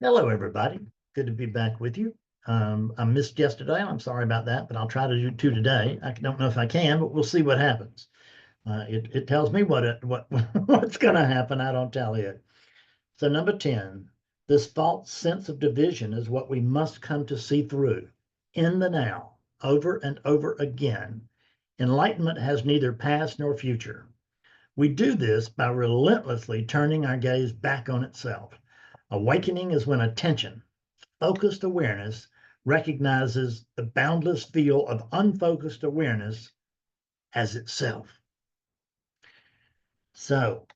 Hello, everybody. Good to be back with you. I missed yesterday. I'm sorry about that, but I'll try to do two today. I don't know if I can, but we'll see what happens. It tells me what what's going to happen. I don't tell it. So number 10, this false sense of division is what we must come to see through in the now, over and over again. Enlightenment has neither past nor future. We do this by relentlessly turning our gaze back on itself. Awakening is when attention, focused awareness, recognizes the boundless field of unfocused awareness as itself. So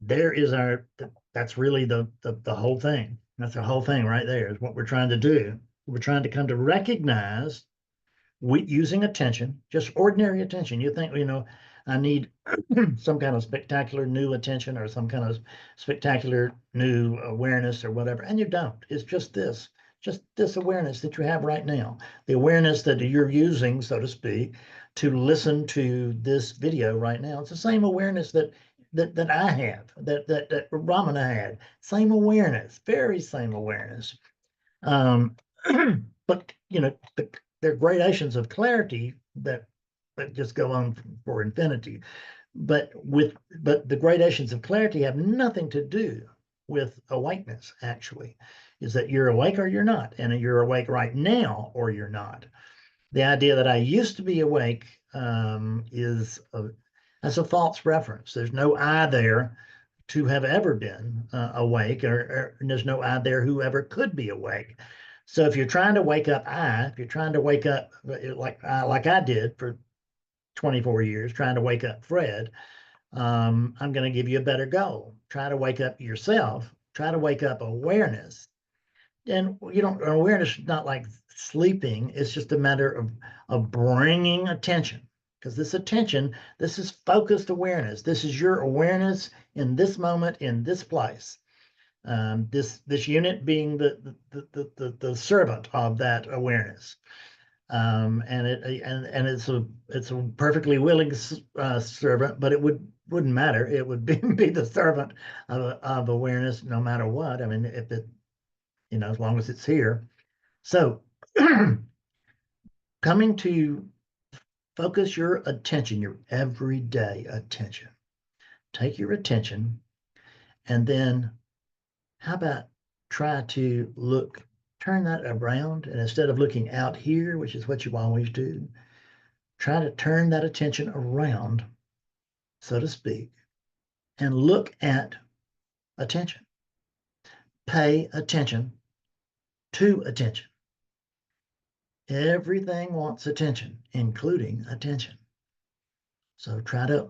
there is that's really the whole thing. That's the whole thing right there is what we're trying to do. We're trying to come to recognize using attention, just ordinary attention. You think, I need some kind of spectacular new attention or some kind of spectacular new awareness or whatever, and you don't. It's just this awareness that you have right now, the awareness that you're using, so to speak, to listen to this video right now. It's the same awareness that I have, that Ramana had. Same awareness, very same awareness. Um, but there are gradations of clarity that just go on for infinity. But the gradations of clarity have nothing to do with awakeness, actually. Is that you're awake or you're not, and you're awake right now or you're not. The idea that I used to be awake that's a false reference. There's no I there to have ever been awake, or there's no I there who ever could be awake. So if you're trying to wake up if you're trying to wake up like I did for 24 years, trying to wake up Fred, I'm going to give you a better goal. Try to wake up yourself. Try to wake up awareness. And awareness is not like sleeping. It's just a matter of bringing attention. Because this is focused awareness. This is your awareness in this moment, in this place. This unit being the servant of that awareness. And it's a perfectly willing servant, but it wouldn't matter. It would be the servant of awareness no matter what. I mean, if it as long as it's here. So coming to focus your attention, your everyday attention. Take your attention, and then how about try to turn that around, and instead of looking out here, which is what you always do, try to turn that attention around, so to speak, and look at attention. Pay attention to attention. Everything wants attention, including attention. So try to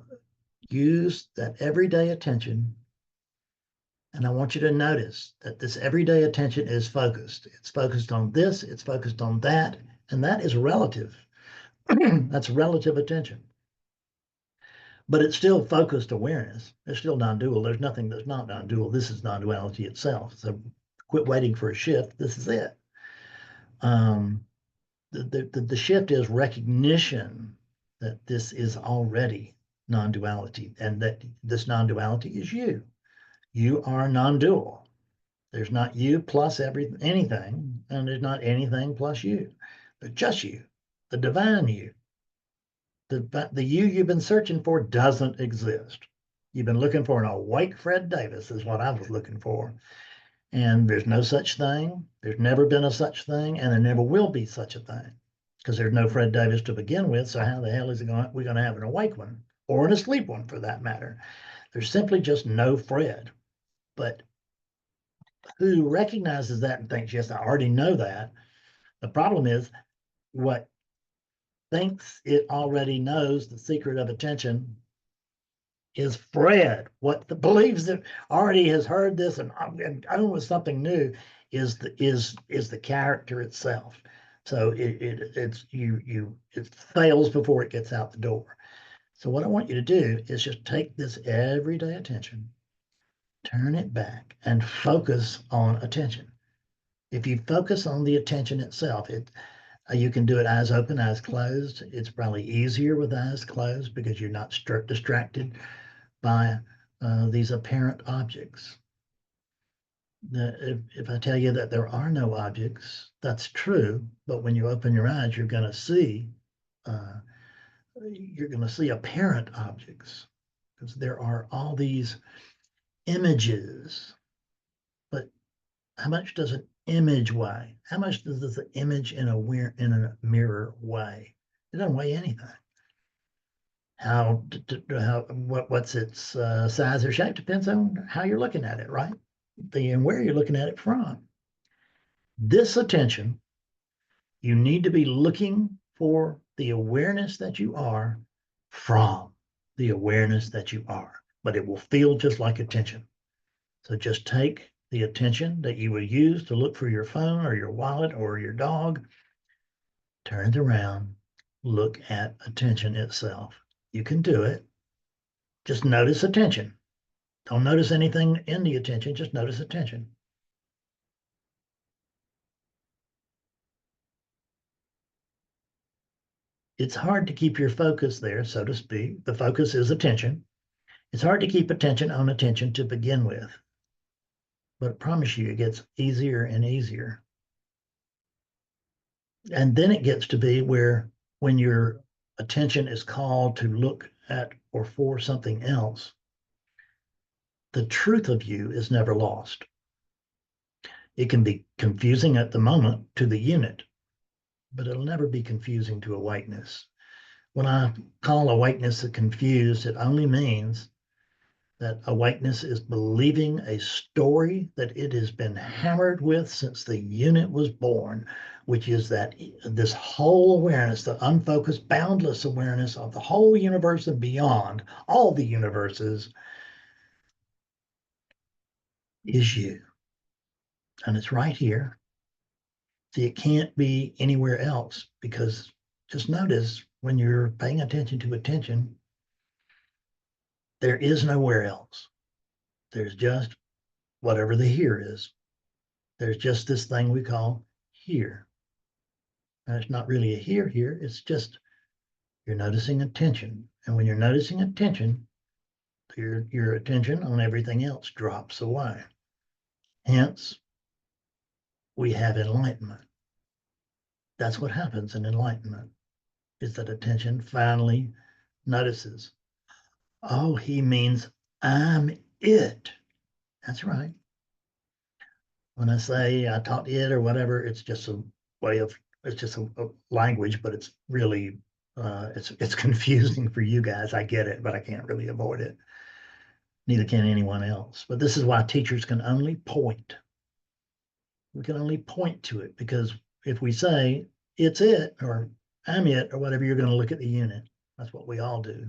use that everyday attention. And I want you to notice that this everyday attention is focused. It's focused on this, it's focused on that, and that is relative. That's relative attention. But it's still focused awareness. It's still non-dual. There's nothing that's not non-dual. This is non-duality itself. So quit waiting for a shift. This is it. The shift is recognition that this is already non-duality, and that this non-duality is you. You are non-dual. There's not you plus anything, and there's not anything plus you. There's just you, the divine you. The you you've been searching for doesn't exist. You've been looking for an awake Fred Davis, is what I was looking for. And there's no such thing. There's never been a such thing, and there never will be such a thing, because there's no Fred Davis to begin with. So how the hell is we going to have an awake one, or an asleep one for that matter? There's simply just no Fred. But who recognizes that and thinks, yes, I already know that. The problem is what thinks it already knows the secret of attention is Fred. What believes that already has heard this and I don't know something new is the character itself. So it fails before it gets out the door. So what I want you to do is just take this everyday attention, turn it back, and focus on attention. If you focus on the attention itself, you can do it eyes open, eyes closed. It's probably easier with eyes closed because you're not distracted by these apparent objects. If I tell you that there are no objects, that's true. But when you open your eyes, uh, you're going to see apparent objects because there are all these images. But how much does an image weigh? How much does the image in a mirror weigh? It doesn't weigh anything. What's its size or shape depends on how you're looking at it, right? And where you're looking at it from. This attention, you need to be looking for the awareness that you are from the awareness that you are, but it will feel just like attention. So just take the attention that you would use to look for your phone or your wallet or your dog, turn it around, look at attention itself. You can do it. Just notice attention. Don't notice anything in the attention, just notice attention. It's hard to keep your focus there, so to speak. The focus is attention. It's hard to keep attention on attention to begin with, but I promise you it gets easier and easier. And then it gets to be where when your attention is called to look at or for something else, the truth of you is never lost. It can be confusing at the moment to the unit, but it'll never be confusing to awakeness. When I call awakeness confused, it only means that awakeness is believing a story that it has been hammered with since the unit was born, which is that this whole awareness, the unfocused, boundless awareness of the whole universe and beyond, all the universes, is you. And it's right here. See, it can't be anywhere else because just notice when you're paying attention to attention, there is nowhere else. There's just whatever the here is. There's just this thing we call here. And it's not really a here, it's just you're noticing attention. And when you're noticing attention, your attention on everything else drops away. Hence, we have enlightenment. That's what happens in enlightenment, is that attention finally notices, oh, he means I'm it. That's right. When I say I taught it or whatever, it's just a way of, it's just a language, but it's really, it's confusing for you guys. I get it, but I can't really avoid it. Neither can anyone else. But this is why teachers can only point. We can only point to it because if we say it's it or I'm it or whatever, you're going to look at the unit. That's what we all do.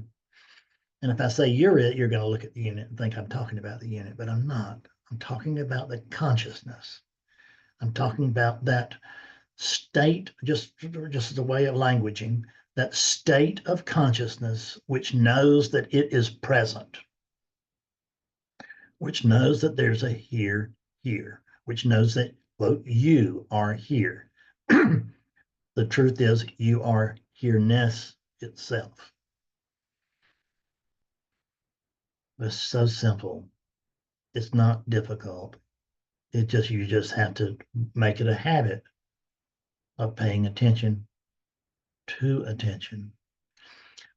And if I say you're it, you're going to look at the unit and think I'm talking about the unit, but I'm not. I'm talking about the consciousness. I'm talking about that state, just as a way of languaging, that state of consciousness which knows that it is present, which knows that there's a here, which knows that, quote, you are here. The truth is, you are here-ness itself. It's so simple. It's not difficult. You just have to make it a habit of paying attention to attention.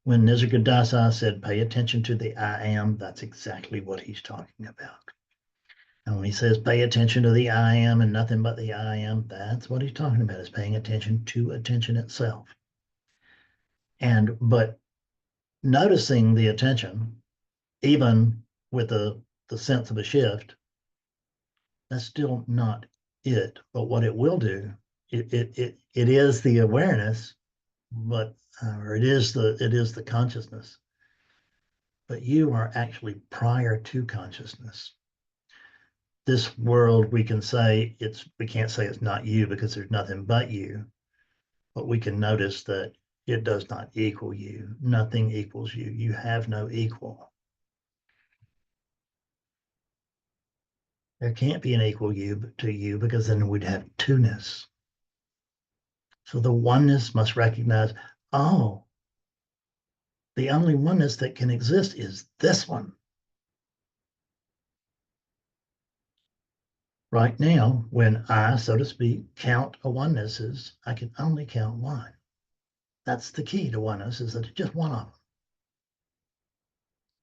When Nisargadatta said, pay attention to the I am, that's exactly what he's talking about. And when he says, pay attention to the I am and nothing but the I am, that's what he's talking about, is paying attention to attention itself. But noticing the attention, even with the sense of a shift, that's still not it. But what it will do, it is the awareness, but or it is the consciousness. But you are actually prior to consciousness. This world, we can't say it's not you because there's nothing but you, but we can notice that it does not equal you. Nothing equals you. You have no equal. There can't be an equal you to you because then we'd have two-ness. So the oneness must recognize, oh, the only oneness that can exist is this one. Right now, when I, so to speak, count a oneness, I can only count one. That's the key to oneness, is that it's just one of them.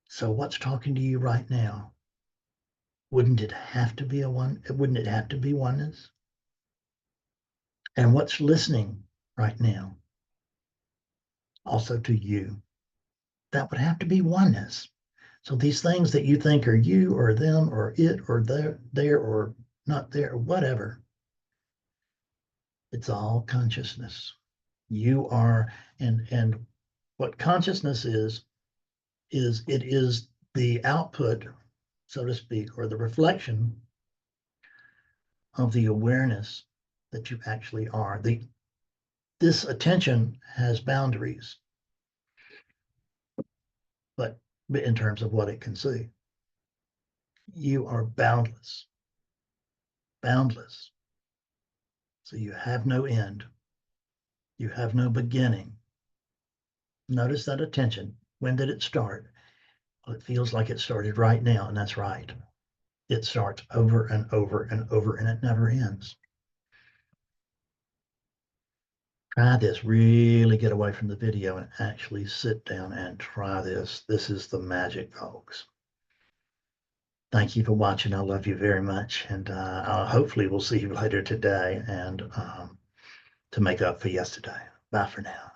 So what's talking to you right now? Wouldn't it have to be wouldn't it have to be oneness? And what's listening right now? Also to you. That would have to be oneness. So these things that you think are you or them or it or there or not there or whatever, it's all consciousness. You are, and what consciousness is it is the output, so to speak, or the reflection of the awareness that you actually are. This attention has boundaries, but in terms of what it can see, you are boundless, boundless. So you have no end, you have no beginning. Notice that attention. When did it start? Well, it feels like it started right now, and that's right. It starts over and over and over, and it never ends. Try this. Really get away from the video and actually sit down and try this. This is the magic, folks. Thank you for watching. I love you very much. And hopefully we'll see you later today and to make up for yesterday. Bye for now.